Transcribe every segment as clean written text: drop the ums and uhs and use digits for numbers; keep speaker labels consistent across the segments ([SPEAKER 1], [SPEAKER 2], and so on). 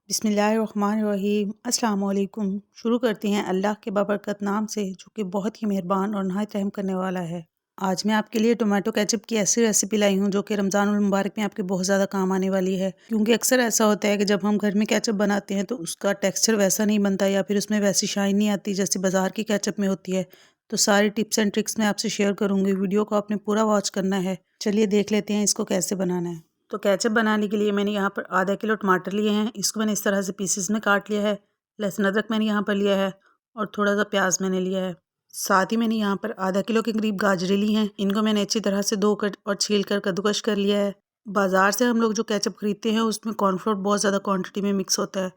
[SPEAKER 1] बिस्मिल्लाहिर्रहमानिर्रहीम अस्सलाम वालेकुम। शुरू करते हैं अल्लाह के बाबरकत नाम से जो कि बहुत ही मेहरबान और नहायत रहम करने वाला है। आज मैं आपके लिए टोमेटो केचप की ऐसी रेसिपी लाई हूँ जो कि रमज़ानुल मुबारक में आपके बहुत ज़्यादा काम आने वाली है, क्योंकि अक्सर ऐसा होता है कि जब हम घर में केचप बनाते हैं तो उसका टेक्सचर वैसा नहीं बनता या फिर उसमें वैसी शाइन नहीं आती जैसे बाज़ार की केचप में होती है। तो सारी टिप्स एंड ट्रिक्स मैं आपसे शेयर करूँगी। वीडियो को आपने पूरा वॉच करना है। चलिए देख लेते हैं इसको कैसे बनाना है। तो केचप बनाने के लिए मैंने यहाँ पर आधा किलो टमाटर लिए हैं। इसको मैंने इस तरह से पीसेस में काट लिया है। लहसुन अदरक मैंने यहाँ पर लिया है और थोड़ा सा प्याज मैंने लिया है। साथ ही मैंने यहाँ पर आधा किलो के करीब गाजरें ली हैं। इनको मैंने अच्छी तरह से धोकर और छील कर कद्दूकश कर लिया है। बाज़ार से हम लोग जो केचप खरीदते हैं उसमें कॉर्नफ्लोर बहुत ज़्यादा क्वांटिटी में मिक्स होता है,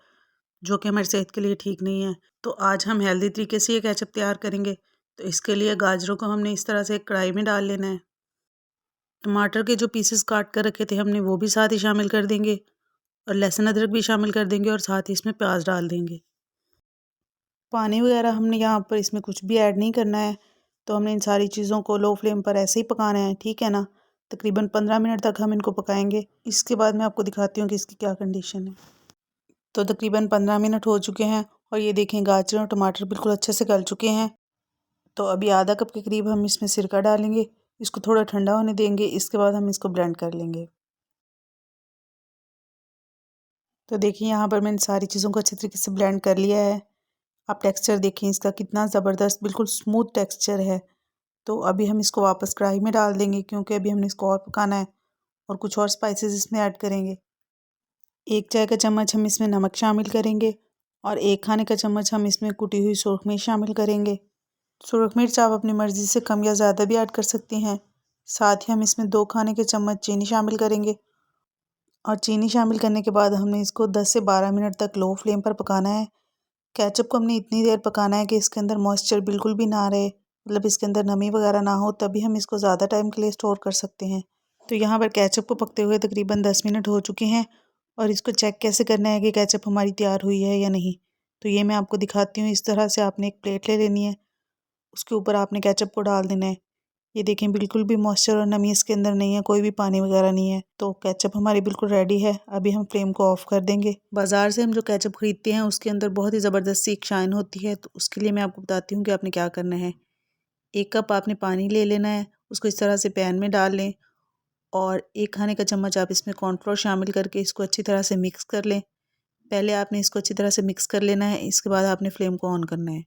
[SPEAKER 1] जो कि हमारी सेहत के लिए ठीक नहीं है। तो आज हम हेल्दी तरीके से ये केचप तैयार करेंगे। तो इसके लिए गाजरों को हमने इस तरह से एक कढ़ाई में डाल लेना है। टमाटर के जो पीसेस काट कर रखे थे हमने वो भी साथ ही शामिल कर देंगे और लहसुन अदरक भी शामिल कर देंगे और साथ ही इसमें प्याज डाल देंगे। पानी वगैरह हमने यहाँ पर इसमें कुछ भी ऐड नहीं करना है। तो हमने इन सारी चीज़ों को लो फ्लेम पर ऐसे ही पकाना है, ठीक है ना। तकरीबन 15 मिनट तक हम इनको पकाएंगे। इसके बाद मैं आपको दिखाती हूँ कि इसकी क्या कंडीशन है। तो तकरीबन 15 मिनट हो चुके हैं और ये देखें गाजर और टमाटर बिल्कुल अच्छे से गल चुके हैं। तो अभी आधा कप के करीब हम इसमें सिरका डालेंगे। इसको थोड़ा ठंडा होने देंगे। इसके बाद हम इसको ब्लेंड कर लेंगे। तो देखिए यहाँ पर मैंने सारी चीज़ों को अच्छी तरीके से ब्लेंड कर लिया है। आप टेक्सचर देखें इसका कितना ज़बरदस्त बिल्कुल स्मूथ टेक्सचर है। तो अभी हम इसको वापस कढ़ाई में डाल देंगे, क्योंकि अभी हमने इसको और पकाना है और कुछ और स्पाइसेस इसमें ऐड करेंगे। 1 चाय का चम्मच हम इसमें नमक शामिल करेंगे और 1 खाने का चम्मच हम इसमें कुटी हुई सुरख मिर्च शामिल करेंगे। सुरख मिर्च आप अपनी मर्ज़ी से कम या ज़्यादा भी ऐड कर सकती हैं। साथ ही हम इसमें 2 खाने के चम्मच चीनी शामिल करेंगे और चीनी शामिल करने के बाद हमने इसको 10 से 12 मिनट तक लो फ्लेम पर पकाना है। केचप को हमने इतनी देर पकाना है कि इसके अंदर मॉइस्चर बिल्कुल भी ना रहे, मतलब इसके अंदर नमी वगैरह ना हो, तभी हम इसको ज़्यादा टाइम के लिए स्टोर कर सकते हैं। तो यहाँ पर केचप को पकते हुए तकरीबन 10 मिनट हो चुके हैं और इसको चेक कैसे करना है कि केचप हमारी तैयार हुई है या नहीं। तो ये मैं आपको दिखाती हूँ। इस तरह से आपने एक प्लेट ले लेनी है, उसके ऊपर आपने केचप को डाल देना है। ये देखें बिल्कुल भी मॉइस्चर और नमी इसके अंदर नहीं है, कोई भी पानी वगैरह नहीं है। तो केचप हमारी बिल्कुल रेडी है। अभी हम फ्लेम को ऑफ कर देंगे। बाज़ार से हम जो केचप खरीदते हैं उसके अंदर बहुत ही ज़बरदस्त सी एक शाइन होती है। तो उसके लिए मैं आपको बताती हूँ कि आपने क्या करना है। 1 कप आपने पानी ले लेना है, उसको इस तरह से पैन में डाल लें और 1 खाने का चम्मच आप इसमें कॉर्नफ्लोर शामिल करके इसको अच्छी तरह से मिक्स कर लें। पहले आपने इसको अच्छी तरह से मिक्स कर लेना है, इसके बाद आपने फ्लेम को ऑन करना है।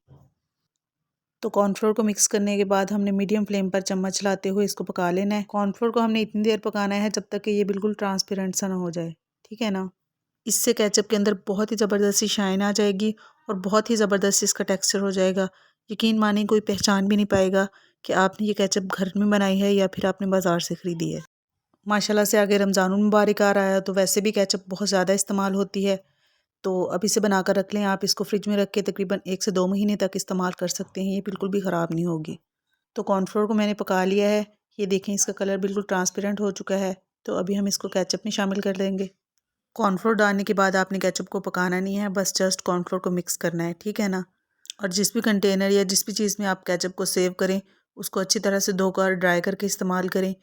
[SPEAKER 1] तो कॉर्नफ्लोर को मिक्स करने के बाद हमने मीडियम फ्लेम पर चम्मच चलाते हुए इसको पका लेना है। कॉर्नफ्लोर को हमने इतनी देर पकाना है जब तक कि ये बिल्कुल ट्रांसपेरेंट सा ना हो जाए, ठीक है ना। इससे केचप के अंदर बहुत ही ज़बरदस्त सी शाइन आ जाएगी और बहुत ही ज़बरदस्त इसका टेक्सचर हो जाएगा। यकीन मानिए कोई पहचान भी नहीं पाएगा कि आपने ये केचप घर में बनाई है या फिर आपने बाज़ार से ख़रीदी है। माशाल्लाह से आगे रमज़ानुल मुबारक आ रहा है तो वैसे भी केचप बहुत ज़्यादा इस्तेमाल होती है। तो अब इसे बनाकर रख लें। आप इसको फ्रिज में रख के तकरीबन 1 से 2 महीने तक इस्तेमाल कर सकते हैं। ये बिल्कुल भी ख़राब नहीं होगी। तो कॉर्नफ्लोर को मैंने पका लिया है। ये देखें इसका कलर बिल्कुल ट्रांसपेरेंट हो चुका है। तो अभी हम इसको केचप में शामिल कर देंगे। कॉर्नफ्लोर डालने के बाद आपने केचप को पकाना नहीं है, बस जस्ट कॉर्नफ्लोर को मिक्स करना है, ठीक है ना। और जिस भी कंटेनर या जिस भी चीज़ में आप केचप को सेव करें उसको अच्छी तरह से धोकर ड्राई करके इस्तेमाल करें,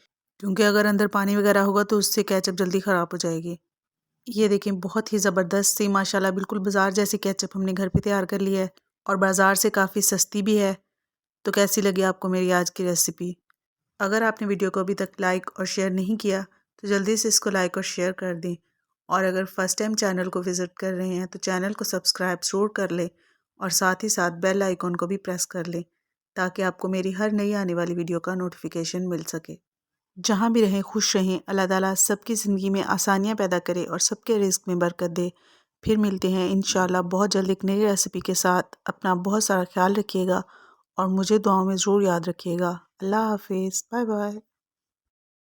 [SPEAKER 1] क्योंकि अगर अंदर पानी वगैरह होगा तो उससे केचप जल्दी ख़राब हो जाएगी। ये देखें बहुत ही ज़बरदस्त सी माशाल्लाह बिल्कुल बाज़ार जैसी केचप हमने घर पे तैयार कर लिया है और बाज़ार से काफ़ी सस्ती भी है। तो कैसी लगी आपको मेरी आज की रेसिपी? अगर आपने वीडियो को अभी तक लाइक और शेयर नहीं किया तो जल्दी से इसको लाइक और शेयर कर दें। और अगर फर्स्ट टाइम चैनल को विज़िट कर रहे हैं तो चैनल को सब्सक्राइब ज़रूर कर लें और साथ ही साथ बेल आइकॉन को भी प्रेस कर लें, ताकि आपको मेरी हर नई आने वाली वीडियो का नोटिफिकेशन मिल सके। जहाँ भी रहें खुश रहें। अल्लाह ताला सबकी ज़िंदगी में आसानियाँ पैदा करे और सबके रिज़्क में बरकत दे। फिर मिलते हैं इंशाल्लाह बहुत जल्द एक नई रेसिपी के साथ। अपना बहुत सारा ख्याल रखिएगा और मुझे दुआओं में ज़रूर याद रखिएगा। अल्लाह हाफ़िज़, बाय बाय।